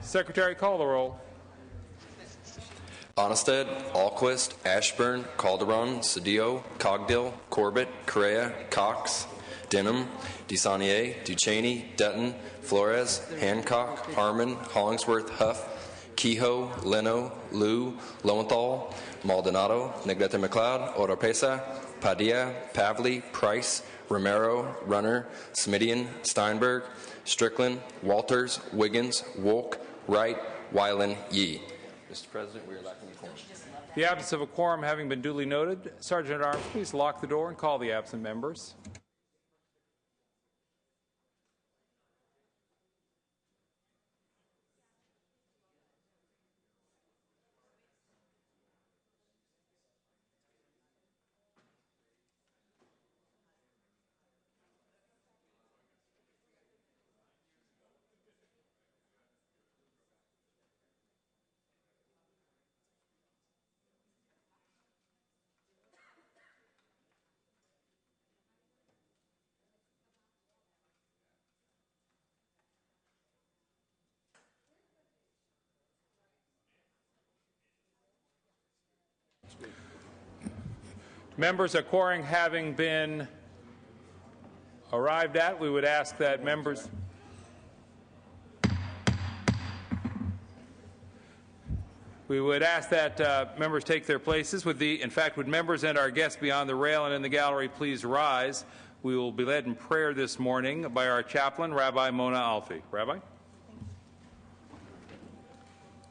Secretary, call the roll. Onnested, Alquist, Ashburn, Calderon, Cedillo, Cogdill, Corbett, Correa, Cox, Denham, DeSaulnier, Ducheney, Dutton, Flores, Hancock, Harmon, Hollingsworth, Huff, Kehoe, Leno, Liu, Lowenthal, Maldonado, Negrete McLeod, Oropesa, Padilla, Pavley, Price, Romero, Runner, Smidian, Steinberg, Strickland, Walters, Wiggins, Wolk, Wright, Weiland, Yee. Mr. President, we are lacking a quorum. The absence of a quorum having been duly noted, Sergeant at Arms, please lock the door and call the absent members. Members, a quorum having been arrived at, we would ask that members members take their places. Would members and our guests beyond the rail and in the gallery please rise? We will be led in prayer this morning by our chaplain, Rabbi Mona Alfi. Rabbi?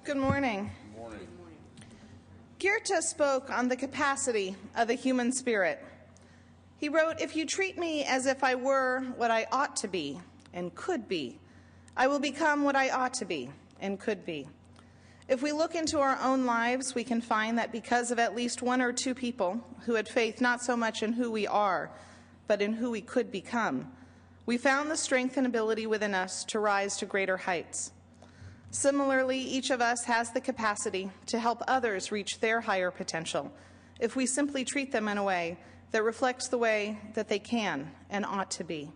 Good morning. Goethe spoke on the capacity of the human spirit. He wrote, "If you treat me as if I were what I ought to be and could be, I will become what I ought to be and could be." If we look into our own lives, we can find that because of at least one or two people who had faith not so much in who we are, but in who we could become, we found the strength and ability within us to rise to greater heights. Similarly, each of us has the capacity to help others reach their higher potential if we simply treat them in a way that reflects the way that they can and ought to be.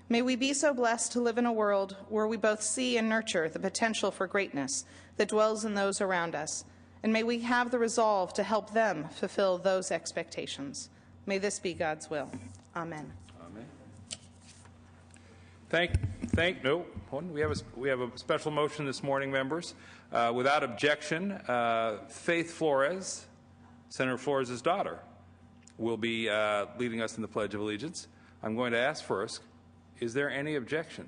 May we be so blessed to live in a world where we both see and nurture the potential for greatness that dwells in those around us, and may we have the resolve to help them fulfill those expectations. May this be God's will. Amen. We have a special motion this morning, members. Without objection, Faith Flores, Senator Flores' daughter, will be leading us in the Pledge of Allegiance. I'm going to ask first, is there any objection?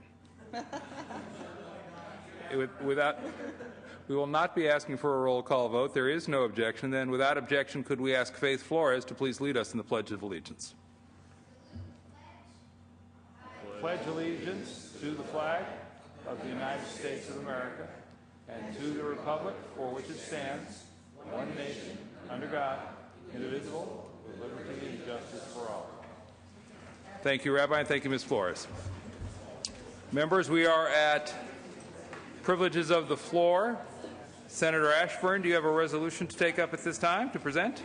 We will not be asking for a roll call vote. There is no objection. Then, without objection, could we ask Faith Flores to please lead us in the Pledge of Allegiance? Pledge allegiance to the flag of the United States of America and to the republic for which it stands, one nation, under God, indivisible, with liberty and justice for all. Thank you, Rabbi, and thank you, Ms. Flores. Members, we are at privileges of the floor. Senator Ashburn, do you have a resolution to take up at this time to present?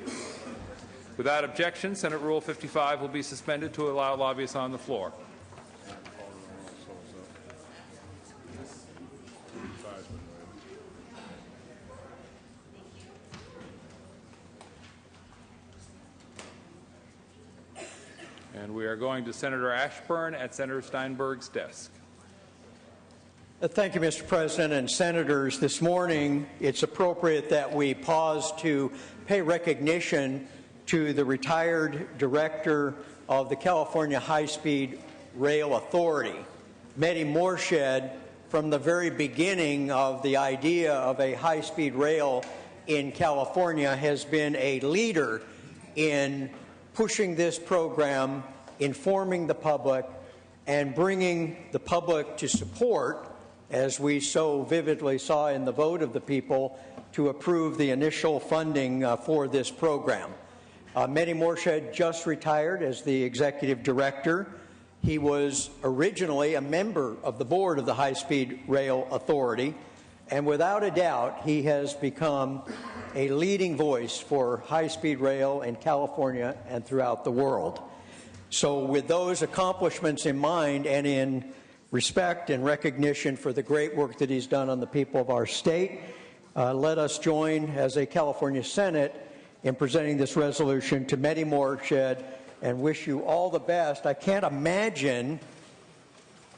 Without objection, Senate Rule 55 will be suspended to allow lobbyists on the floor. And we are going to Senator Ashburn at Senator Steinberg's desk. Thank you, Mr. President and Senators. This morning, it's appropriate that we pause to pay recognition to the retired director of the California High-Speed Rail Authority, Mehdi Morshed. From the very beginning of the idea of a high-speed rail in California, has been a leader in pushing this program, informing the public, and bringing the public to support, as we so vividly saw in the vote of the people, to approve the initial funding for this program. Mehdi Morshed just retired as the executive director. He was originally a member of the board of the High-Speed Rail Authority, and without a doubt, he has become a leading voice for high-speed rail in California and throughout the world. So with those accomplishments in mind, and in respect and recognition for the great work that he's done on the people of our state. Let us join as a California Senate in presenting this resolution to Mehdi Morshed and wish you all the best. I can't imagine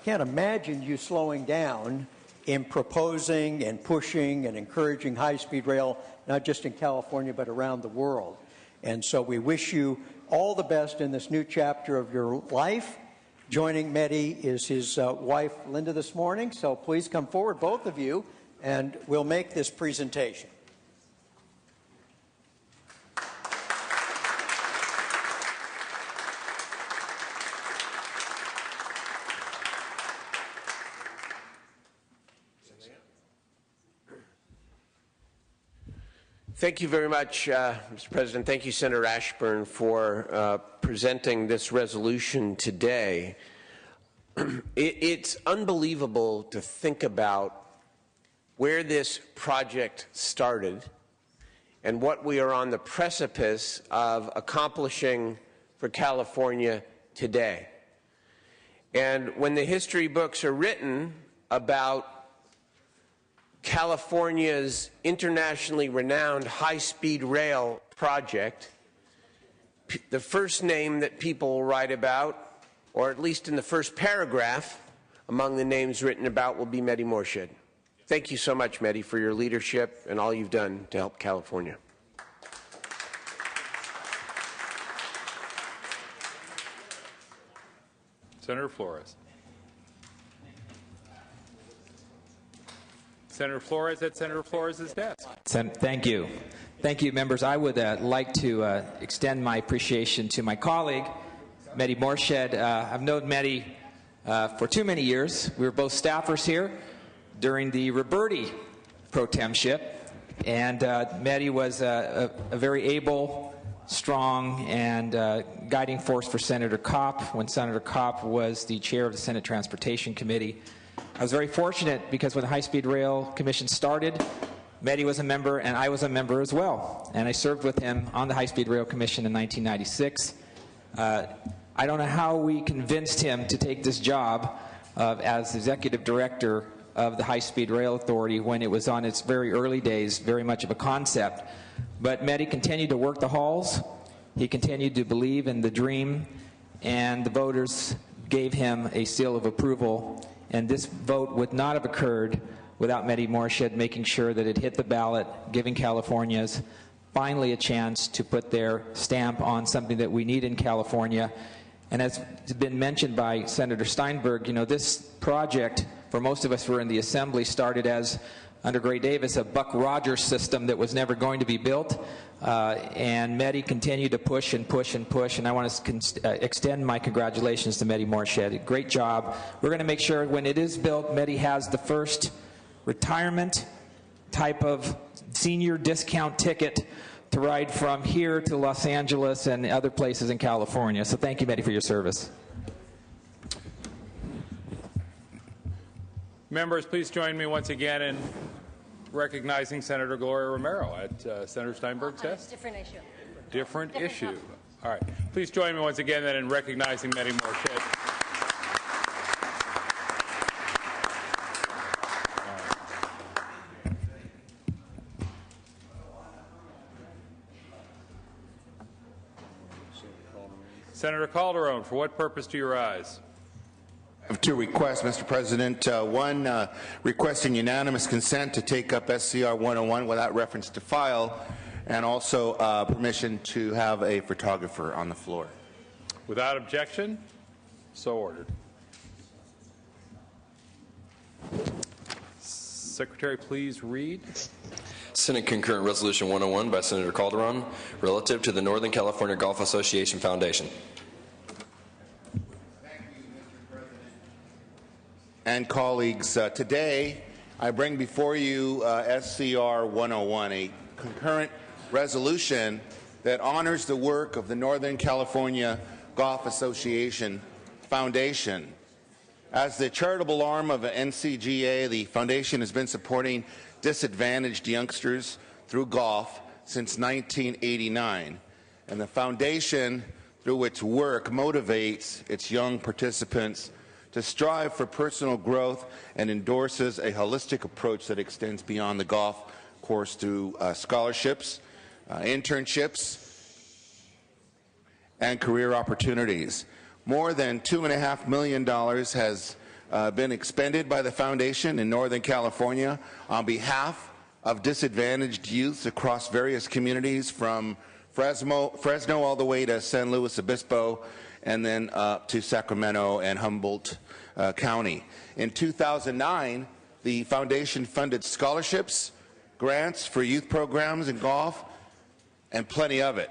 you slowing down in proposing and pushing and encouraging high-speed rail, not just in California, but around the world. And so we wish you all the best in this new chapter of your life. Joining Mehdi is his wife, Linda, this morning. So please come forward, both of you, and we'll make this presentation. Thank you very much, Mr. President. Thank you, Senator Ashburn, for presenting this resolution today. It's unbelievable to think about where this project started and what we are on the precipice of accomplishing for California today. And when the history books are written about California's internationally renowned high-speed rail project, the first name that people will write about, or at least in the first paragraph among the names written about, will be Mehdi Morshed. Thank you so much, Mehdi, for your leadership and all you've done to help California. Senator Flores. Senator Flores at Senator Flores' desk. Thank you. Thank you, members. I would like to extend my appreciation to my colleague, Mehdi Morshed. I've known Mehdi for too many years. We were both staffers here during the Roberti pro temship, and Mehdi was a very able, strong, and guiding force for Senator Kopp when Senator Kopp was the chair of the Senate Transportation Committee. I was very fortunate because when the High-Speed Rail Commission started, Mehdi was a member and I was a member as well. And I served with him on the High-Speed Rail Commission in 1996. I don't know how we convinced him to take this job as executive director of the High-Speed Rail Authority when it was on its very early days, very much of a concept. But Mehdi continued to work the halls. He continued to believe in the dream, and the voters gave him a seal of approval. And this vote would not have occurred without Mehdi Morshed making sure that it hit the ballot, giving Californians finally a chance to put their stamp on something that we need in California. And as has been mentioned by Senator Steinberg, you know, this project, for most of us who were in the Assembly, started as, under Gray Davis, a Buck Rogers system that was never going to be built. And Mehdi continued to push and push and push, and I want to extend my congratulations to Mehdi Morshed. Great job. We're going to make sure when it is built, Mehdi has the first retirement type of senior discount ticket to ride from here to Los Angeles and other places in California. So thank you, Mehdi, for your service. Members, please join me once again in recognizing Senator Gloria Romero at Senator Steinberg's desk. Different issue. Different issue. All right. Please join me once again then in recognizing Mehdi Morshed. Senator Calderon, for what purpose do you rise? I have two requests, Mr. President. One, requesting unanimous consent to take up SCR 101 without reference to file, and also permission to have a photographer on the floor. Without objection, so ordered. Secretary, please read. Senate Concurrent Resolution 101 by Senator Calderon relative to the Northern California Golf Association Foundation. And colleagues, today I bring before you SCR 101, a concurrent resolution that honors the work of the Northern California Golf Association Foundation. As the charitable arm of NCGA, the foundation has been supporting disadvantaged youngsters through golf since 1989. And the foundation, through its work, motivates its young participants to strive for personal growth and endorses a holistic approach that extends beyond the golf course through scholarships, internships, and career opportunities. More than $2.5 million has been expended by the foundation in Northern California on behalf of disadvantaged youths across various communities from Fresno all the way to San Luis Obispo and then up to Sacramento and Humboldt County. In 2009, the foundation funded scholarships, grants for youth programs in golf, and plenty of it.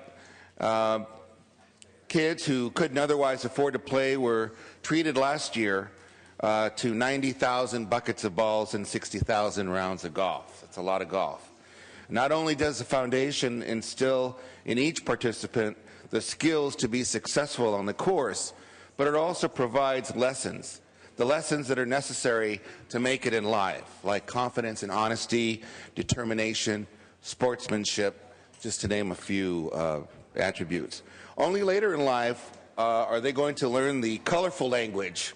Kids who couldn't otherwise afford to play were treated last year to 90,000 buckets of balls and 60,000 rounds of golf. That's a lot of golf. Not only does the foundation instill in each participant the skills to be successful on the course, but it also provides lessons, the lessons that are necessary to make it in life, like confidence and honesty, determination, sportsmanship, just to name a few attributes. Only later in life are they going to learn the colorful language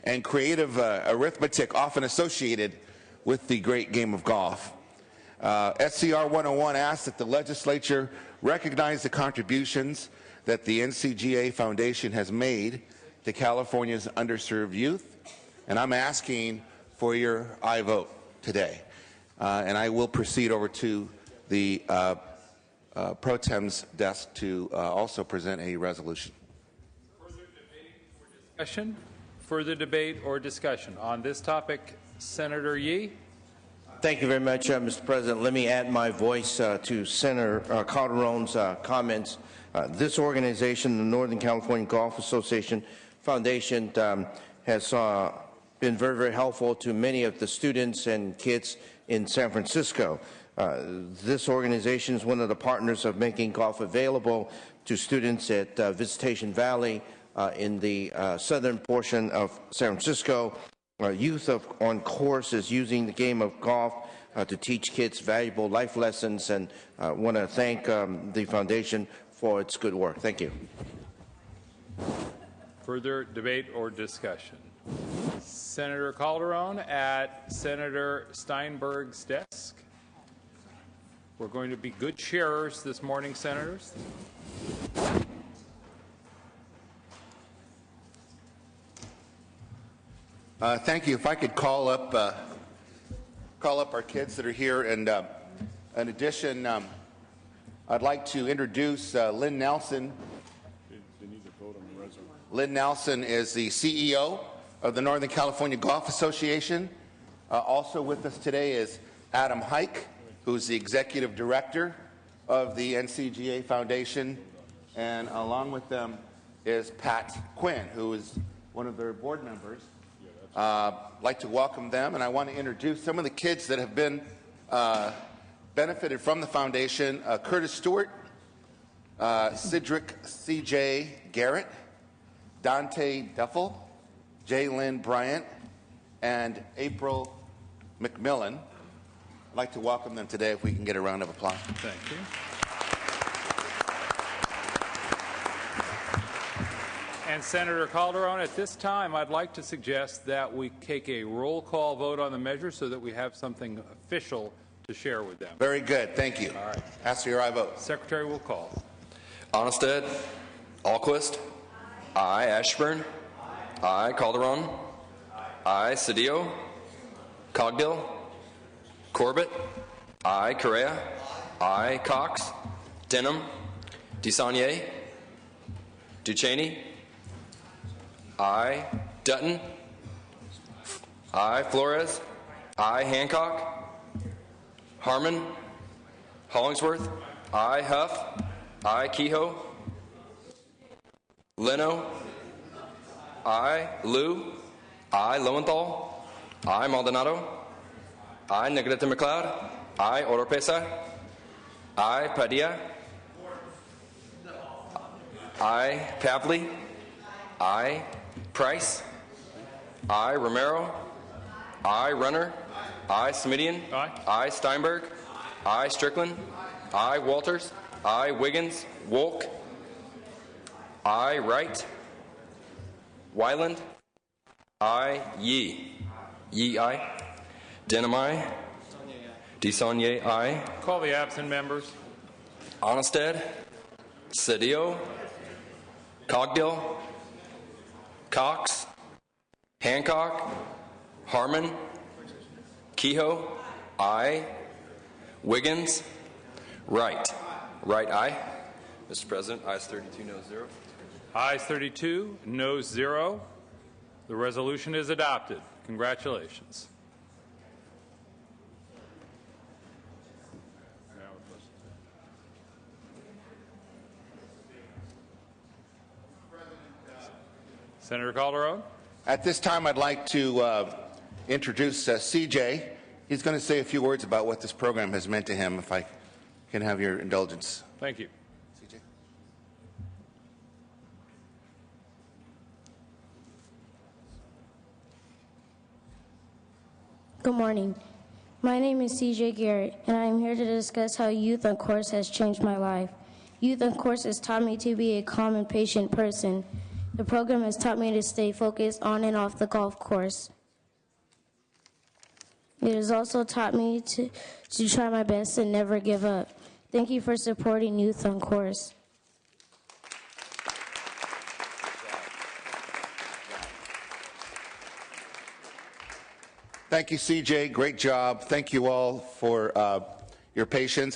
and creative arithmetic often associated with the great game of golf. SCR 101 asks that the legislature recognize the contributions that the NCGA Foundation has made to California's underserved youth, and I'm asking for your aye vote today. And I will proceed over to the Pro Tem's desk to also present a resolution. Further debate or discussion on this topic? Senator Yee. Thank you very much, Mr. President. Let me add my voice to Senator Calderon's comments. This organization, the Northern California Golf Association Foundation, has been very, very helpful to many of the students and kids in San Francisco. This organization is one of the partners of making golf available to students at Visitation Valley in the southern portion of San Francisco. Youth on course is using the game of golf to teach kids valuable life lessons, and I want to thank the foundation for its good work. Thank you. Further debate or discussion? Senator Calderon at Senator Steinberg's desk. We're going to be good sharers this morning, Senators. Thank you. If I could call up our kids that are here, and in addition, I'd like to introduce Lynn Nelson. Lynn Nelson is the CEO of the Northern California Golf Association. Also with us today is Adam Hike, who's the executive director of the NCGA Foundation, and along with them is Pat Quinn, who is one of their board members. I'd like to welcome them, and I want to introduce some of the kids that have been benefited from the foundation. Curtis Stewart, Cedric C.J. Garrett, Dante Duffel, Jalen Bryant, and April McMillan. I'd like to welcome them today if we can get a round of applause. Thank you. And Senator Calderon, at this time, I'd like to suggest that we take a roll call vote on the measure so that we have something official to share with them. Very good. Thank you. All right. Ask for your aye vote. Secretary will call. Onnested. Alquist. Aye. Ashburn. Aye. Calderon. Aye. Cedillo. Cogdill. Corbett. Aye. Correa. Aye. Cox. Denham. DeSaulnier. Duchesne. Aye. Dutton. Aye. Flores. Aye. Hancock. Harmon. Hollingsworth. Aye. Huff. Aye. Kehoe. Leno. Aye. Liu. Aye. Lowenthal. Aye. Maldonado. Aye. Negrete McLeod. Aye. Oropesa. Aye. Padilla. Aye. Pavley. Aye. Price. Aye. Romero. Aye. Runner. Aye. Smidian. Aye. Aye. Steinberg. Aye. Strickland. Aye. Walters. Aye. Wiggins. Wolk. Aye. Wright. Wyland. I. Yee. Yee, aye. Denham, aye. DeSaulnier, aye. Call the absent members. Onnested, Cedillo, Cogdill, Cox, Hancock, Harmon, Kehoe, aye. Wiggins, Wright. Wright, aye. Mr. President, ayes 32, noes 0. Ayes 32, noes 0. The resolution is adopted. Congratulations. Senator Calderon. At this time, I'd like to introduce CJ. He's going to say a few words about what this program has meant to him, if I can have your indulgence. Thank you. CJ. Good morning. My name is CJ Garrett, and I am here to discuss how Youth on Course has changed my life. Youth on Course has taught me to be a calm and patient person. The program has taught me to stay focused on and off the golf course. It has also taught me to try my best and never give up. Thank you for supporting Youth on Course. Thank you, CJ. Great job. Thank you all for your patience.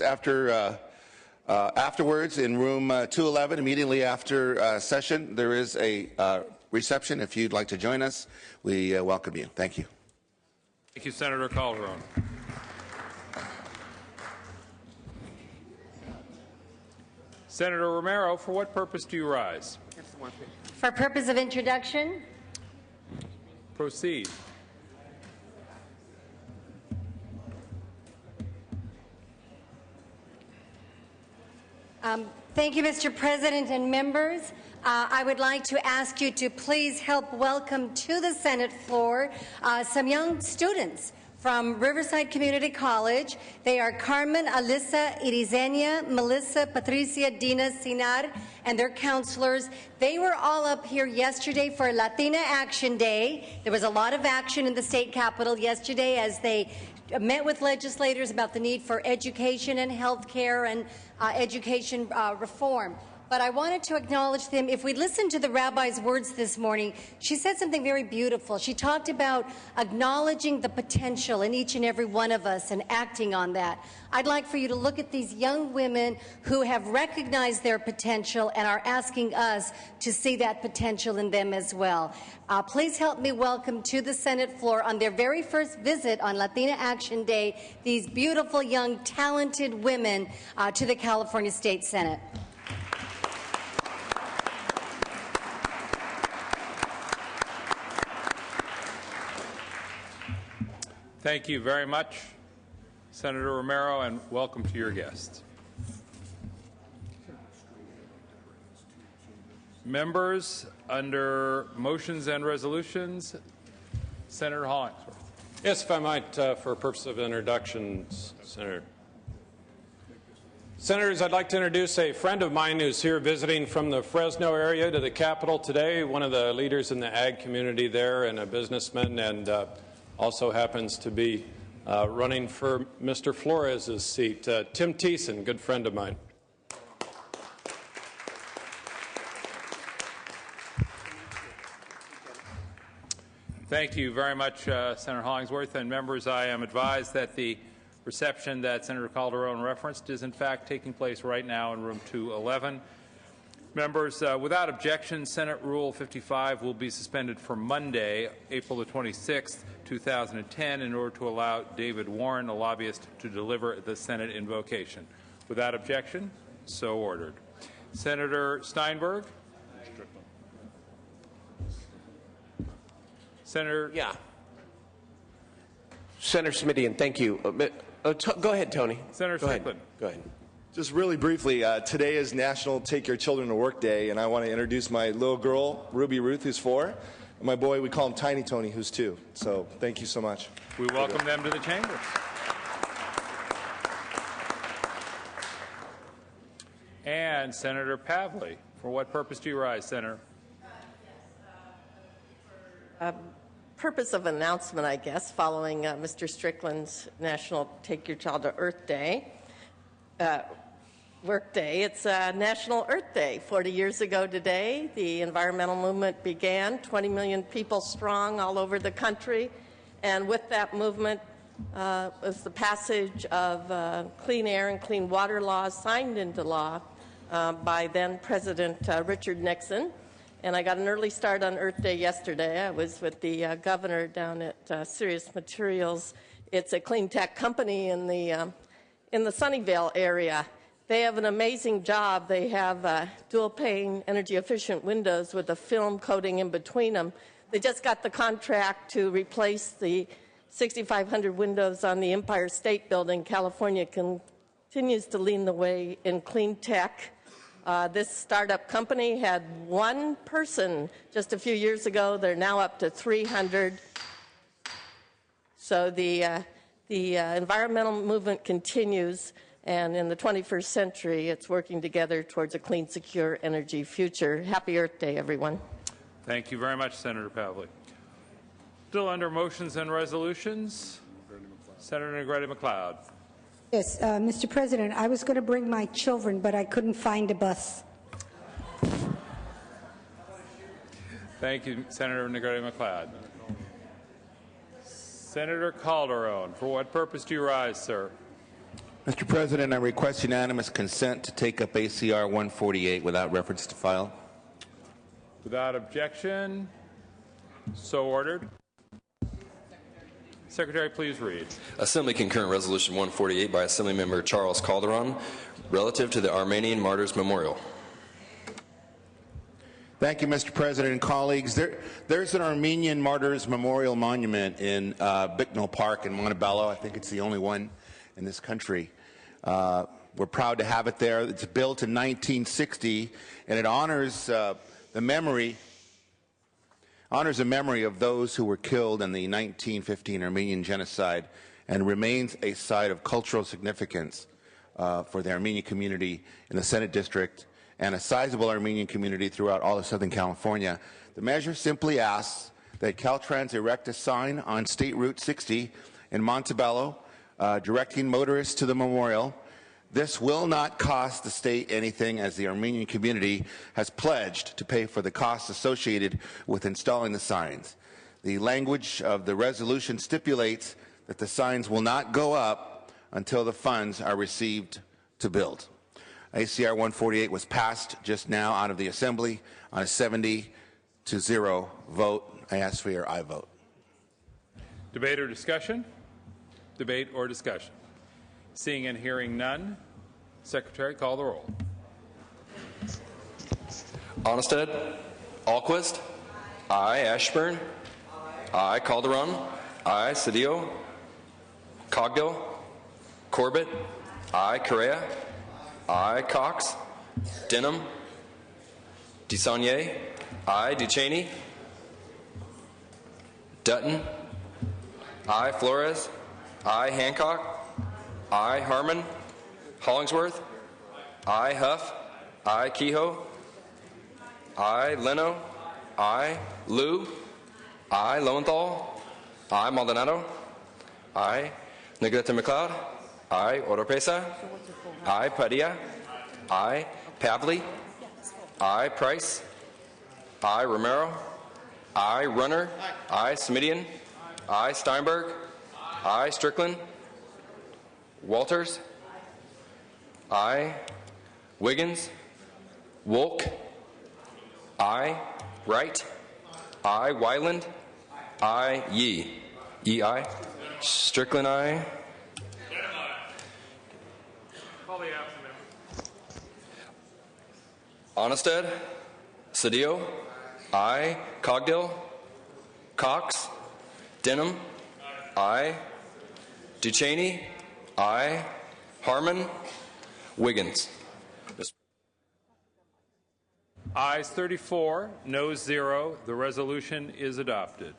Afterwards, in room 211, immediately after session, there is a reception. If you'd like to join us, we welcome you. Thank you. Thank you, Senator Calderon. Senator Romero, for what purpose do you rise? For purpose of introduction. Proceed. Thank you, Mr. President and members. I would like to ask you to please help welcome to the Senate floor some young students from Riverside Community College. They are Carmen, Alyssa, Irizenia, Melissa, Patricia, Dina, Sinar, and their counselors. They were all up here yesterday for Latina Action Day. There was a lot of action in the state capitol yesterday as they met with legislators about the need for education and health care and education reform. But I wanted to acknowledge them. If we listen to the rabbi's words this morning, she said something very beautiful. She talked about acknowledging the potential in each and every one of us and acting on that. I'd like for you to look at these young women who have recognized their potential and are asking us to see that potential in them as well. Please help me welcome to the Senate floor on their very first visit on Latina Action Day, these beautiful, young, talented women to the California State Senate. Thank you very much, Senator Romero, and welcome to your guests. Members, under motions and resolutions, Senator Hollingsworth. Yes, if I might, for purpose of introductions, Senator. Senators, I'd like to introduce a friend of mine who's here visiting from the Fresno area to the Capitol today, one of the leaders in the ag community there and a businessman, and also happens to be running for Mr. Flores' seat. Tim Thiessen, good friend of mine. Thank you very much, Senator Hollingsworth. And members, I am advised that the reception that Senator Calderon referenced is in fact taking place right now in room 211. Members, without objection, Senate Rule 55 will be suspended for Monday, April the 26th, 2010, in order to allow David Warren, a lobbyist, to deliver the Senate invocation. Without objection, so ordered. Senator Steinberg? Senator? Yeah. Senator Smithian, thank you. Go ahead, Tony. Senator Strickland. Go ahead. Just really briefly, today is National Take Your Children to Work Day, and I want to introduce my little girl, Ruby Ruth, who's 4, and my boy, we call him Tiny Tony, who's 2. So thank you so much. We welcome them to the chamber. And Senator Pavley, for what purpose do you rise, Senator? purpose of announcement, I guess, following Mr. Strickland's National Take Your Child to Earth Day, Work Day. It's National Earth Day. 40 years ago today, the environmental movement began, 20 million people strong all over the country, and with that movement was the passage of clean air and clean water laws signed into law by then President Richard Nixon. And I got an early start on Earth Day yesterday. I was with the governor down at Sirius Materials. It's a clean tech company in the Sunnyvale area. They have an amazing job. They have dual-pane, energy-efficient windows with a film coating in between them. They just got the contract to replace the 6,500 windows on the Empire State Building. California continues to lead the way in clean tech. This startup company had one person just a few years ago. They're now up to 300. So the environmental movement continues, and in the 21st century, it's working together towards a clean, secure energy future. Happy Earth Day, everyone. Thank you very much, Senator Pavlik. Still under motions and resolutions, Senator Negrete McLeod. Yes, Mr. President, I was going to bring my children, but I couldn't find a bus. Thank you, Senator Negrete McLeod. Senator Calderon, for what purpose do you rise, sir? Mr. President, I request unanimous consent to take up ACR 148 without reference to file. Without objection, so ordered. Secretary, please read. Assembly Concurrent Resolution 148 by Assemblymember Charles Calderon relative to the Armenian Martyrs Memorial. Thank you, Mr. President and colleagues. There's an Armenian Martyrs Memorial Monument in Bicknell Park in Montebello. I think it's the only one in this country. We're proud to have it there. It's built in 1960, and it honors the memory of those who were killed in the 1915 Armenian genocide and remains a site of cultural significance for the Armenian community in the Senate District and a sizable Armenian community throughout all of Southern California. The measure simply asks that Caltrans erect a sign on State Route 60 in Montebello directing motorists to the memorial. This will not cost the state anything, as the Armenian community has pledged to pay for the costs associated with installing the signs. The language of the resolution stipulates that the signs will not go up until the funds are received to build. ACR 148 was passed just now out of the Assembly on a 70-0 vote. I ask for your aye vote. Debate or discussion? Debate or discussion? Seeing and hearing none, Secretary, call the roll. Onnested? Alquist? Aye. Ashburn? Aye. Calderon? Aye. Cedillo? Cogdill? Corbett? Aye. Correa? Aye. Cox? Denham? DeSaulnier? Aye. Duchesne? Dutton? Aye. Flores? Aye. Hancock? Aye. Harmon? Hollingsworth? Aye. Huff? Aye. Kehoe? Aye. Leno? Aye. Liu? Aye. Lowenthal? Aye. Maldonado? Aye. Negrete McLeod? Aye. Oropesa? Aye. Padilla? Aye. Pavley? Aye. Price? Aye. Romero? Aye. Runner? Aye. Smidian? Aye. Steinberg? Aye. Strickland? Walters? Aye. Wiggins? Wolk? Aye. Wright? Aye. Wyland? Aye. Yee? Yee aye. Strickland aye. Onnested? Cedillo? Aye. Cogdill? Cox? Denham? Aye. Duchesne? Aye. Harmon? Wiggins? Ayes 34, noes 0. The resolution is adopted.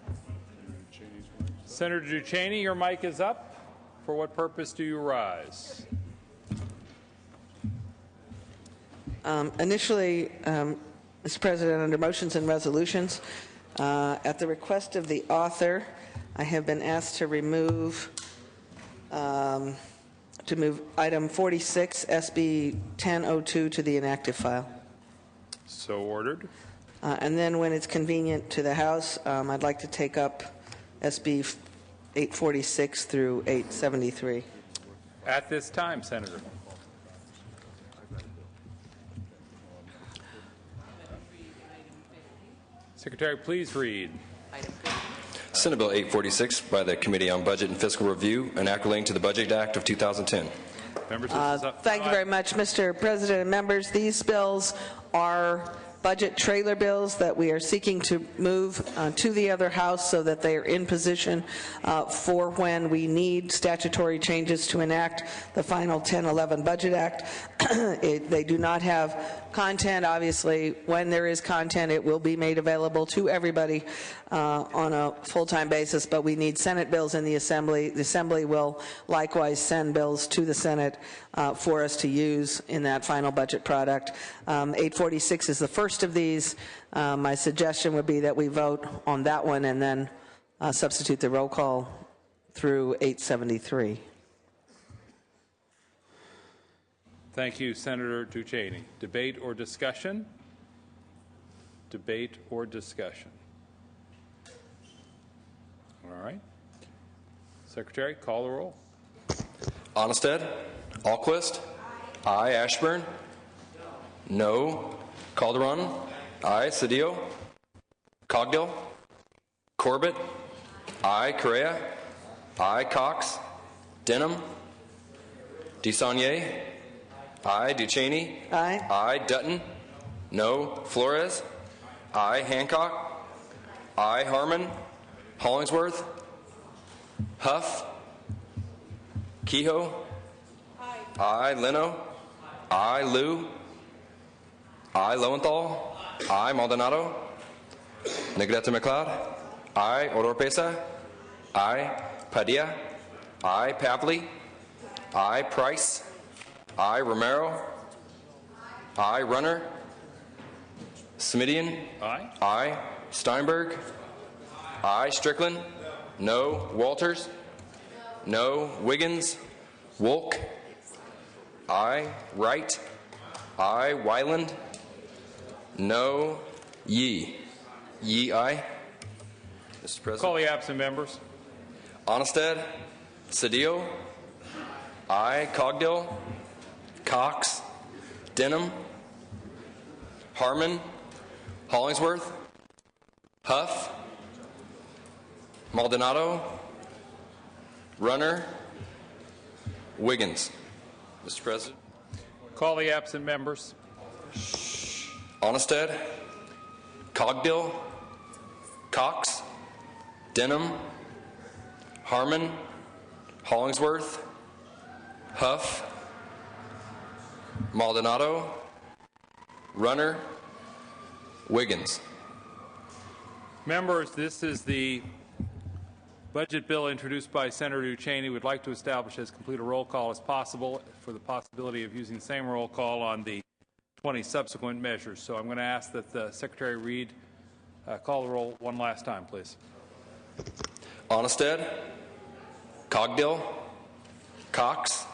Senator Duchesne, your mic is up. For what purpose do you rise? Initially, Mr. President, under motions and resolutions, At the request of the author, I have been asked to move item 46, SB 1002, to the inactive file. So ordered. And then when it's convenient to the House, I'd like to take up SB 846 through 873. At this time, Senator. Secretary, please read. Senate Bill 846 by the Committee on Budget and Fiscal Review, an act relating to the Budget Act of 2010. Members, thank you very much, Mr. President and members. These bills are budget trailer bills that we are seeking to move to the other House so that they are in position for when we need statutory changes to enact the final 1011 Budget Act. They do not have content. Obviously, when there is content, it will be made available to everybody on a full-time basis, but we need Senate bills in the Assembly. The Assembly will likewise send bills to the Senate for us to use in that final budget product. 846 is the first of these. My suggestion would be that we vote on that one and then substitute the roll call through 873. Thank you, Senator Ducheney. Debate or discussion? Debate or discussion? All right. Secretary, call the roll. Onnested? Alquist? Aye. Ashburn? No. Calderon? Aye. Cedillo? Cogdill? Corbett? Aye. Correa? Aye. Cox? Denham? DeSaulnier? Aye. Ducheney? Aye. Aye. Dutton? No. Flores? Aye. Hancock? Aye. Harmon? Hollingsworth? Huff? Kehoe? Aye. Leno? Aye. Liu? Aye. Lowenthal? Aye. Maldonado? Negrete McLeod? Aye. Oropesa? Aye. Padilla? Aye. Pavley? Aye. Price? Aye. Romero? Aye. Runner? Smidian? Aye. Aye. Steinberg? Aye. Strickland? No. Walters? No. Wiggins? Wolk? Aye. Wright? Aye. Wyland? No. Yee? Yee, aye. Mr. President. Call the absent members. Onnested? Cedillo? Aye. Cogdill? Cox? Denham? Harmon? Hollingsworth? Huff? Maldonado? Runner? Wiggins. Mr. President. Call the absent members. Onnested? Cogdill? Cox? Denham? Harmon? Hollingsworth? Huff? Maldonado? Runner? Wiggins. Members, this is the budget bill introduced by Senator Ducheney. We'd like to establish as complete a roll call as possible for the possibility of using the same roll call on the 20 subsequent measures. So I'm going to ask that the Secretary Reed call the roll one last time, please. Onnested? Cogdill? Cox?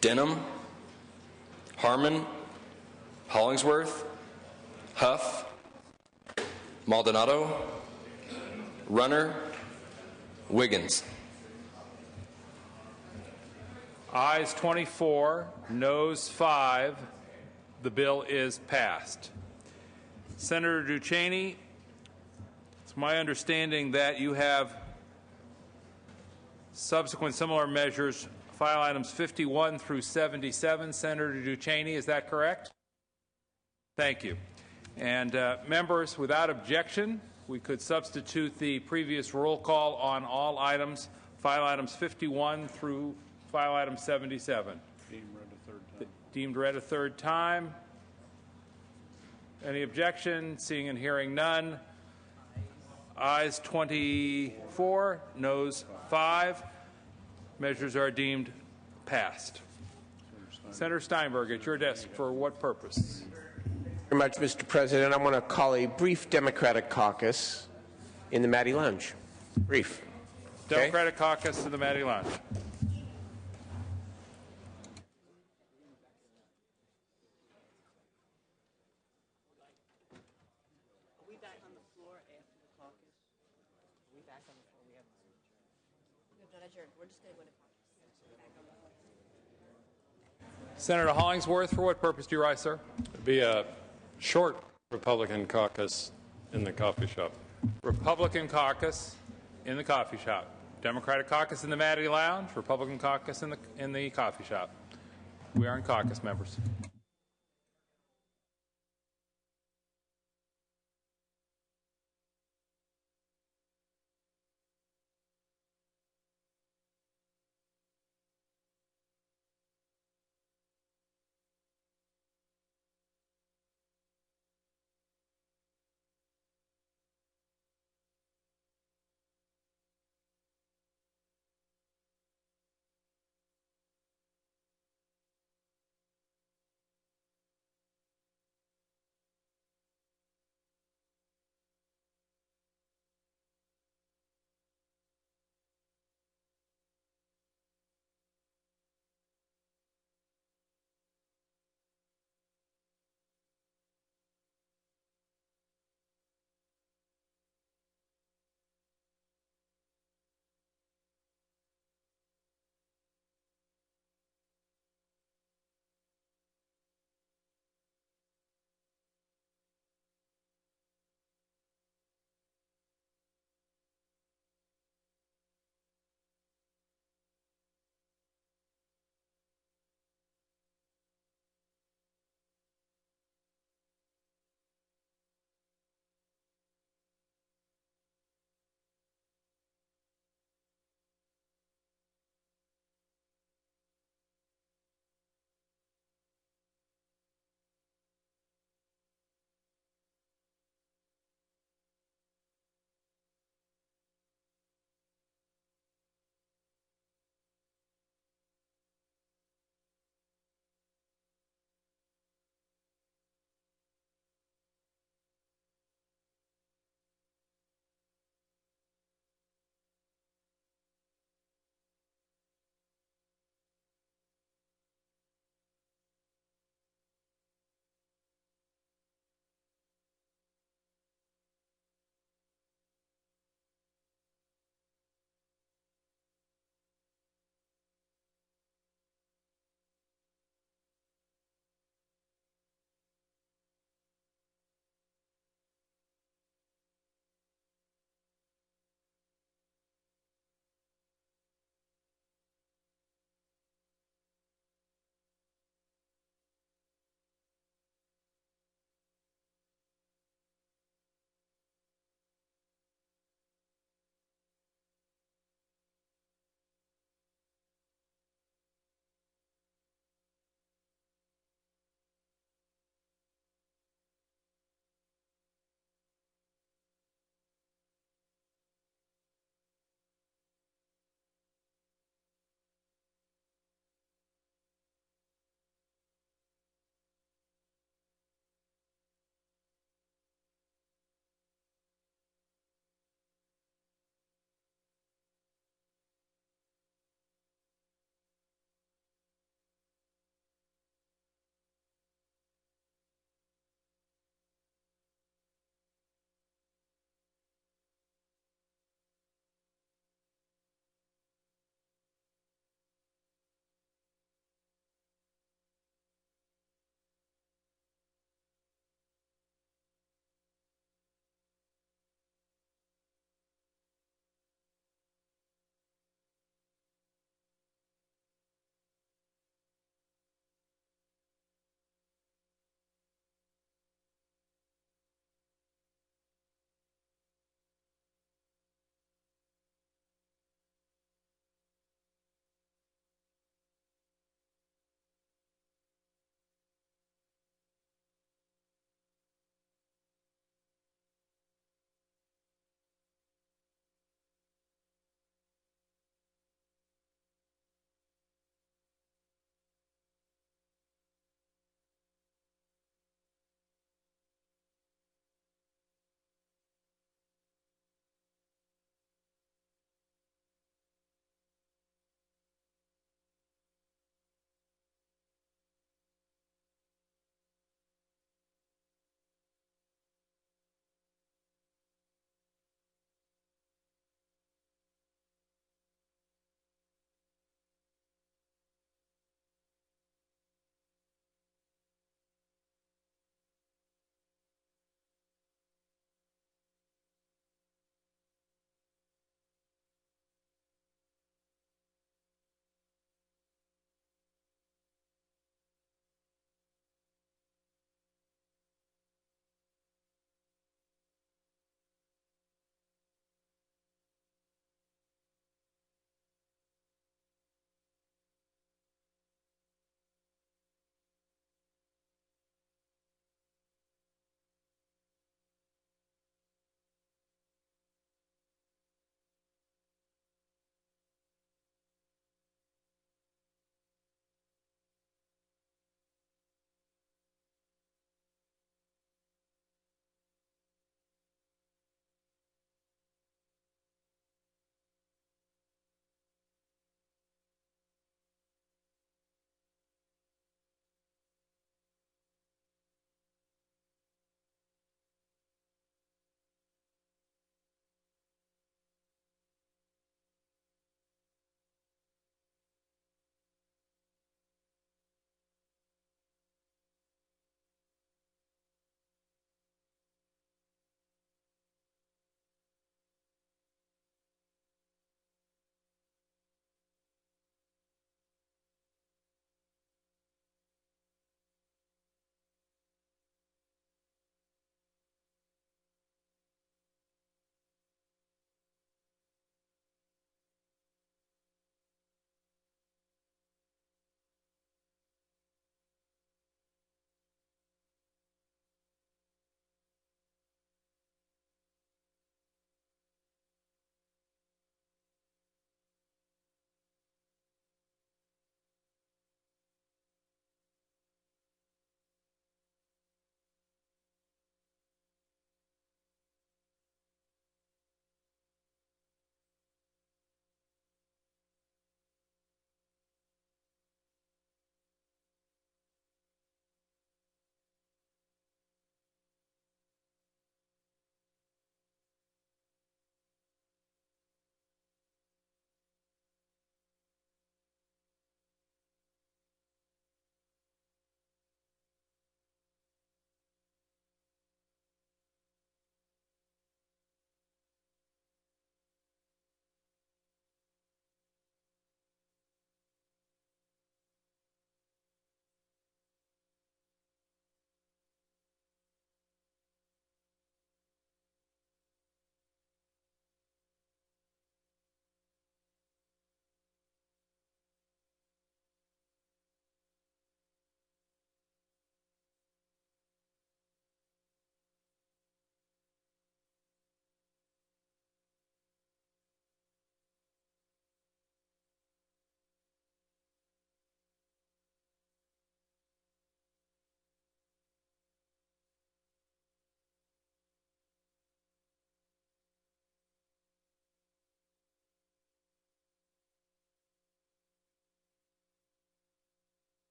Denham? Harmon? Hollingsworth? Huff? Maldonado? Runner? Wiggins. Ayes 24, noes 5. The bill is passed. Senator Ducheney, it's my understanding that you have subsequent similar measures, file items 51 through 77. Senator Ducheney, is that correct? Thank you. And members, without objection, we could substitute the previous roll call on all items, file items 51 through file item 77. Deemed read a third time. Any objection? Seeing and hearing none. Ayes 24, noes 5. Measures are deemed passed. Senator Steinberg, at your desk, for what purpose? very much, Mr. President. I want to call a brief Democratic caucus in the Maddie Lounge. Brief. Okay? Democratic caucus in the Maddie Lounge. Senator Hollingsworth, for what purpose do you rise, sir? It'd be a short Republican caucus in the coffee shop. Republican caucus in the coffee shop. Democratic caucus in the Maddie Lounge. Republican caucus in the coffee shop. We are in caucus, members.